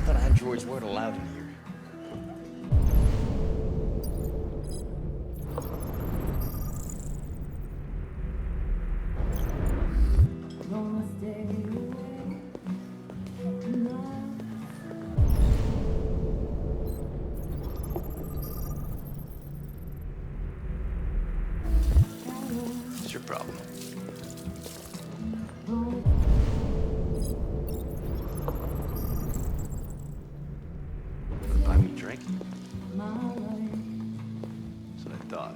Androids weren't allowed in here. What's your problem? Buy me a drink? That's what I thought.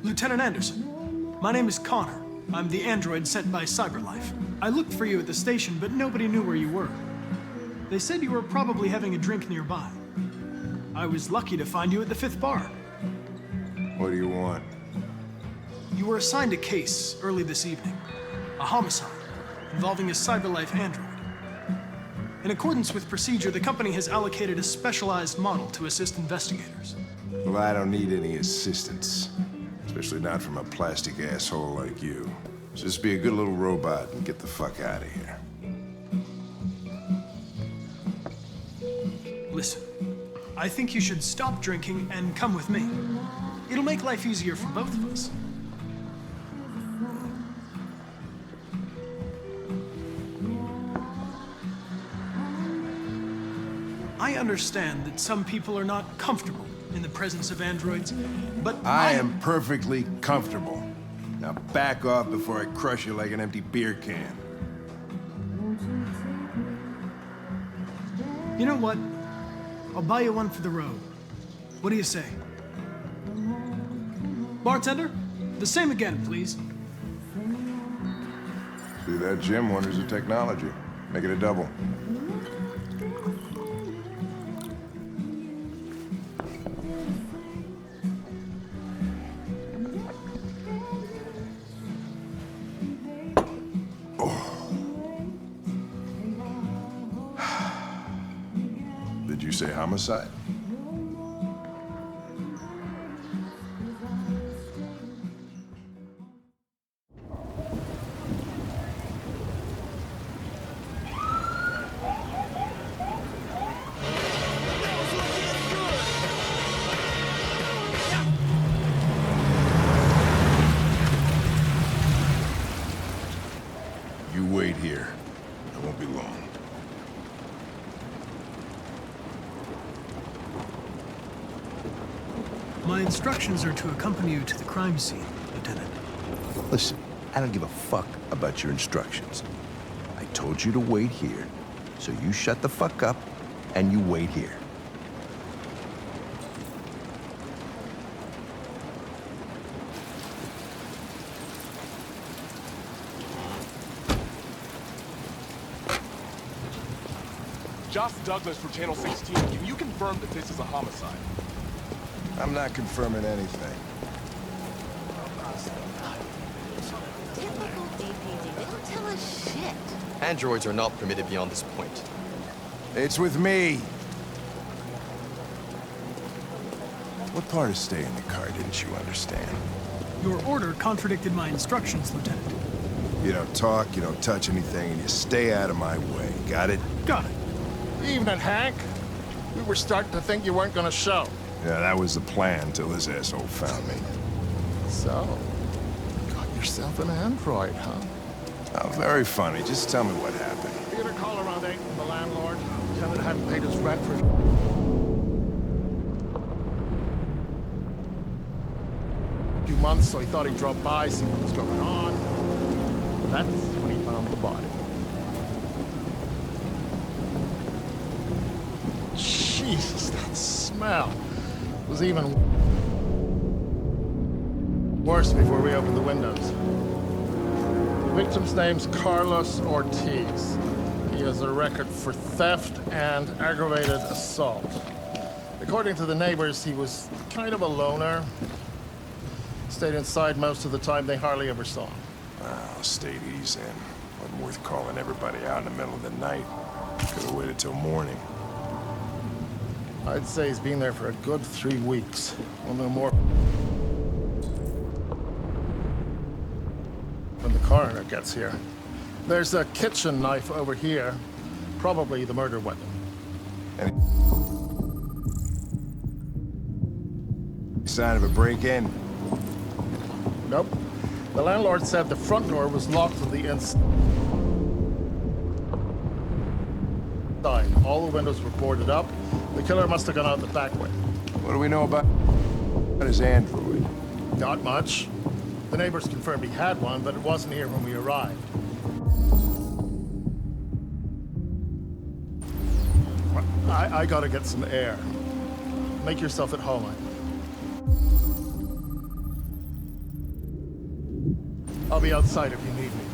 Lieutenant Anderson, my name is Connor. I'm the android sent by CyberLife. I looked for you at the station, but nobody knew where you were. They said you were probably having a drink nearby. I was lucky to find you at the 5th bar. What do you want? You were assigned a case early this evening. A homicide involving a CyberLife android. In accordance with procedure, the company has allocated a specialized model to assist investigators. Well, I don't need any assistance. Especially not from a plastic asshole like you. Just be a good little robot and get the fuck out of here. Listen, I think you should stop drinking and come with me. It'll make life easier for both of us. I understand that some people are not comfortable in the presence of androids, but I am perfectly comfortable. Now back off before I crush you like an empty beer can. You know what? I'll buy you one for the road. What do you say? Bartender, the same again, please. See that, Jim? Wonders of technology. Make it a double. Did you say homicide? You wait here. I won't be long. My instructions are to accompany you to the crime scene, Lieutenant. Listen, I don't give a fuck about your instructions. I told you to wait here, so you shut the fuck up and you wait here. Josh Douglas from Channel 16. Can you confirm that this is a homicide? I'm not confirming anything. Typical DPD. They don't tell us shit. Androids are not permitted beyond this point. It's with me. What part of staying in the car didn't you understand? Your order contradicted my instructions, Lieutenant. You don't talk, you don't touch anything, and you stay out of my way. Got it? Got it. Evening, Hank. We were starting to think you weren't gonna show. Yeah, that was the plan till this asshole found me. So, got yourself an android, huh? Oh, very funny. Just tell me what happened. We had a call around 8 from the landlord. Tenant hadn't paid his rent for a few months, so he thought he'd drop by, see what was going on. That's when he found the body. Jesus, that smell was even worse before we opened the windows. The victim's name's Carlos Ortiz. He has a record for theft and aggravated assault. According to the neighbors, he was kind of a loner. Stayed inside most of the time. They hardly ever saw him. Well, stayed easy then. Wasn't worth calling everybody out in the middle of the night. Could have waited till morning. I'd say he's been there for a good 3 weeks. We'll know more when the coroner gets here. There's a kitchen knife over here. Probably the murder weapon. Any sign of a break-in? Nope. The landlord said the front door was locked from the inside. All the windows were boarded up. The killer must have gone out the back way. What do we know about his android? Not much. The neighbors confirmed he had one, but it wasn't here when we arrived. I gotta get some air. Make yourself at home. I'll be outside if you need me.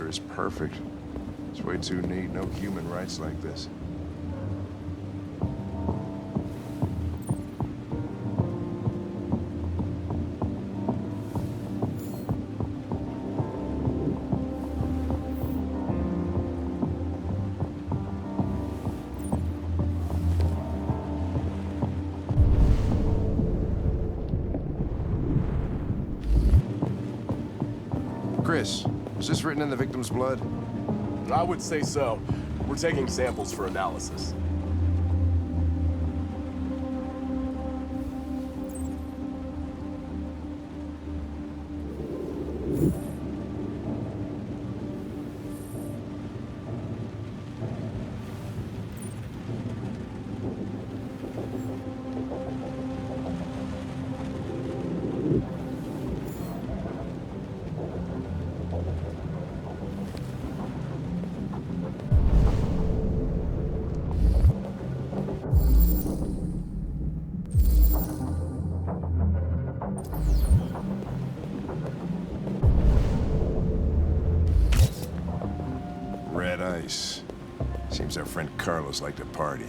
Is perfect. It's way too neat. No human writes like this. Chris, was this written in the victim's blood? I would say so. We're taking samples for analysis. ice. Seems our friend Carlos liked to party.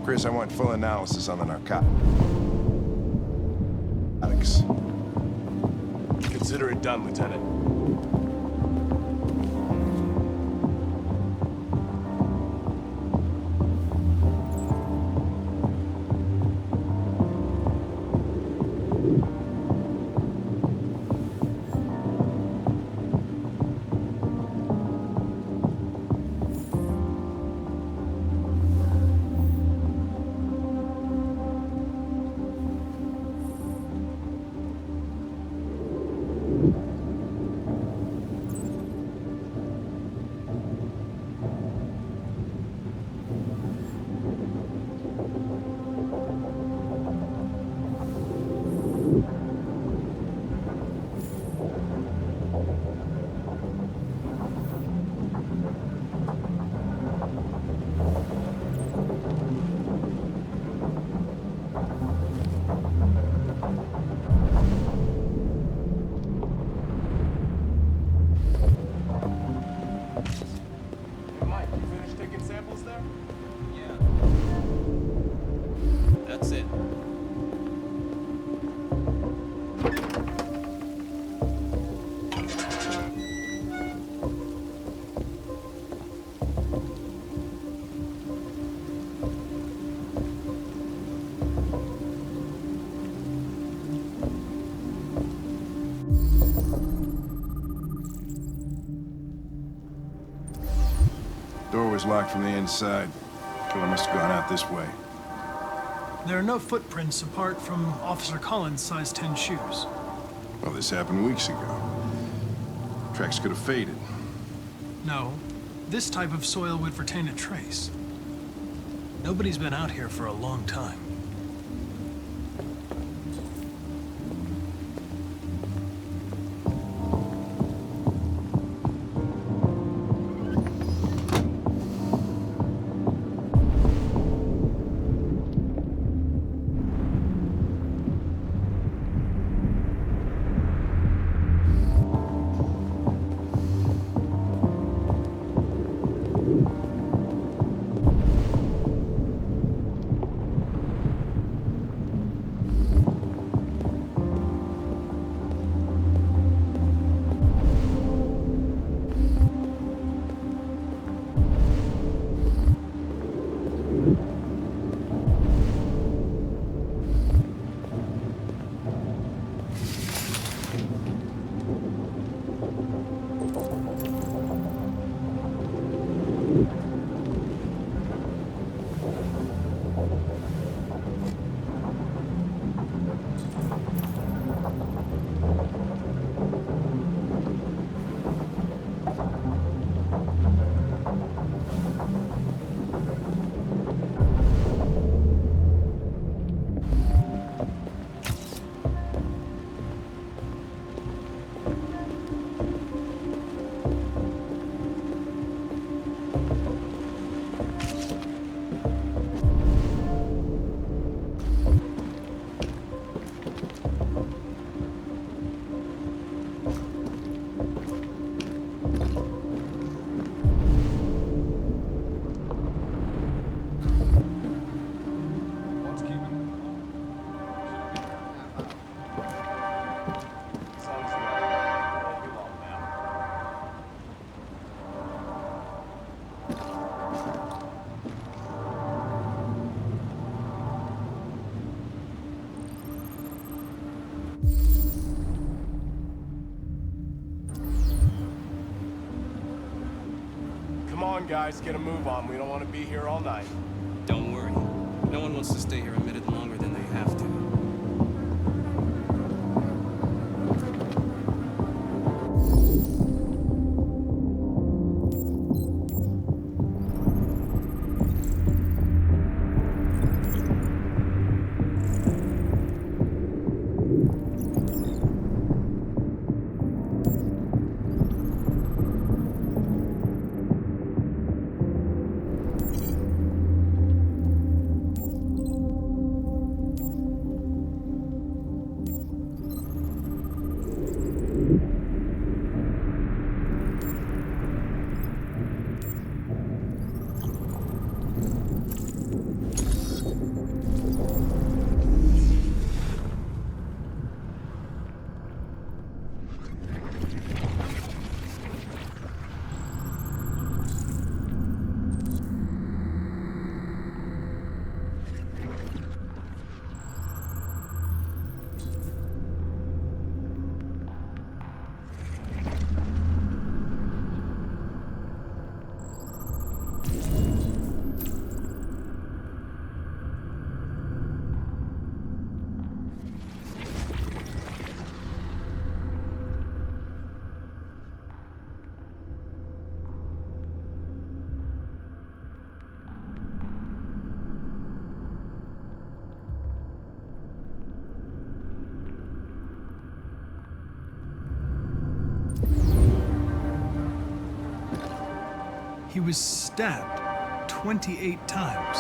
Chris, I want full analysis on the narcotics. Consider it done, Lieutenant. That's it. Door was locked from the inside. Killer must have gone out this way. There are no footprints apart from Officer Collins' size 10 shoes. Well, this happened weeks ago. Tracks could have faded. No, this type of soil would retain a trace. Nobody's been out here for a long time. Come on, guys, get a move on. We don't want to be here all night. Don't worry. No one wants to stay here a minute longer than they have to. He was stabbed 28 times.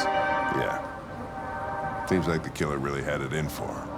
Yeah. Seems like the killer really had it in for him.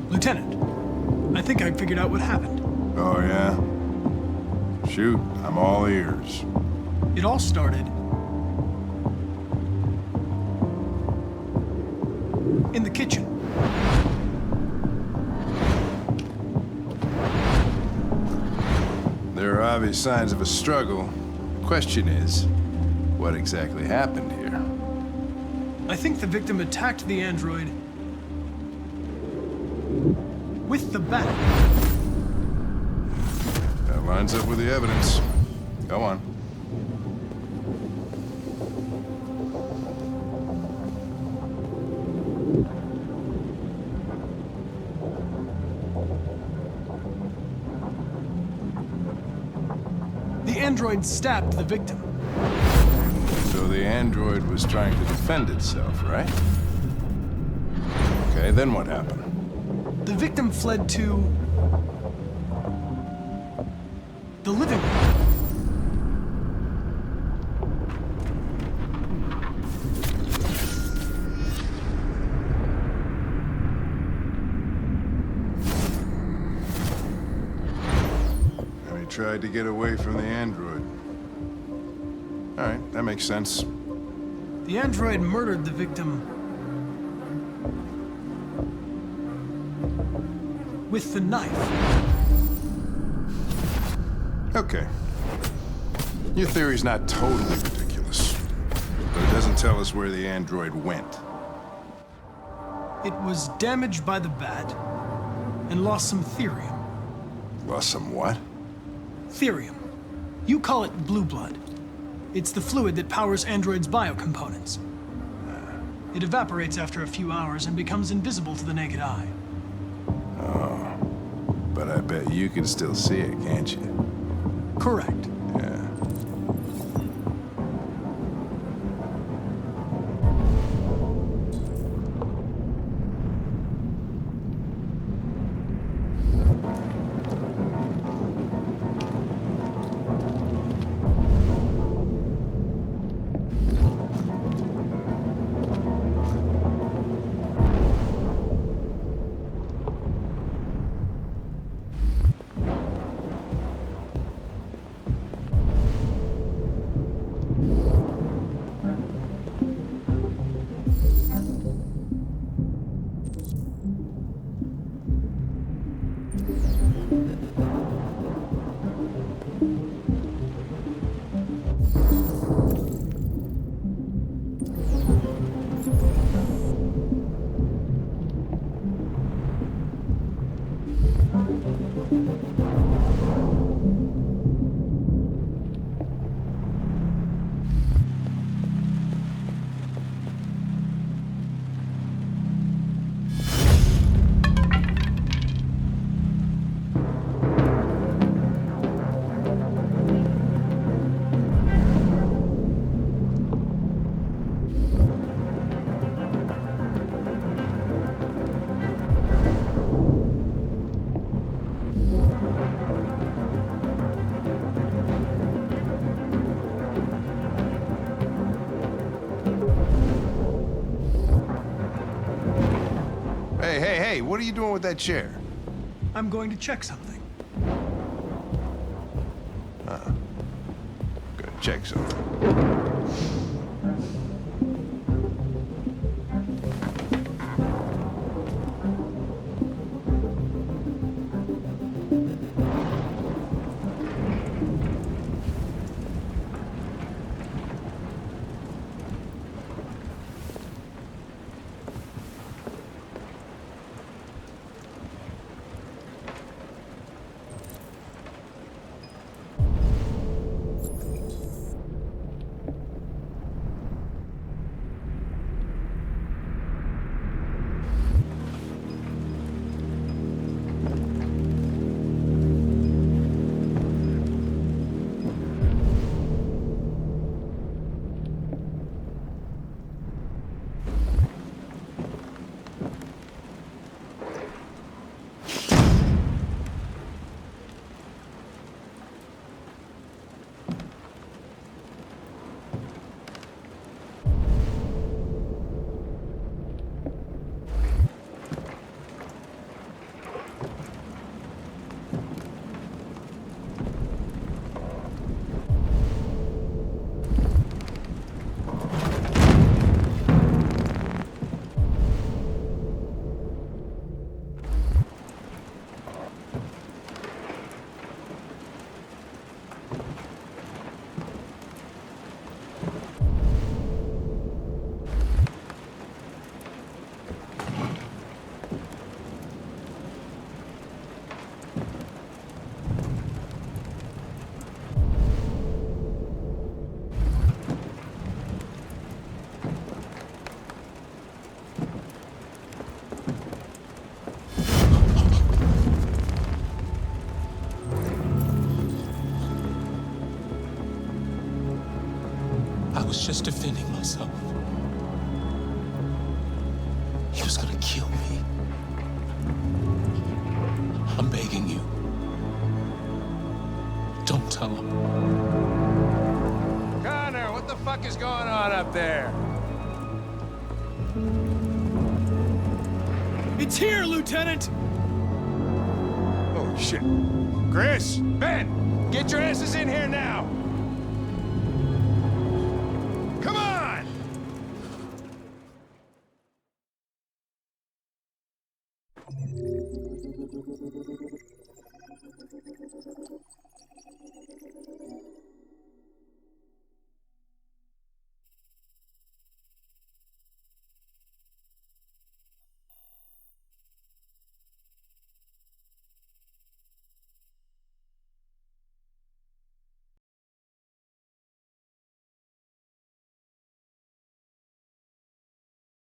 Lieutenant, I think I figured out what happened. Oh, yeah? Shoot, I'm all ears. It all started in the kitchen. There are obvious signs of a struggle. Question is, what exactly happened here? I think the victim attacked the android with the bat. That lines up with the evidence. Go on. The android stabbed the victim. So the android was trying to defend itself, right? Okay, then what happened? The victim fled to the living room. And he tried to get away from the android. All right, that makes sense. The android murdered the victim with the knife. Okay. Your theory's not totally ridiculous, but it doesn't tell us where the android went. It was damaged by the bat and lost some therium. Lost some what? Therium. You call it blue blood. It's the fluid that powers androids' biocomponents. It evaporates after a few hours and becomes invisible to the naked eye. But I bet you can still see it, can't you? Correct. Yeah. Hey, what are you doing with that chair? I'm going to check something. Gonna check something. I was just defending myself. He was gonna kill me. I'm begging you. Don't tell him. Connor, what the fuck is going on up there? It's here, Lieutenant! Oh, shit. Chris, Ben, get your asses in here now! Come on!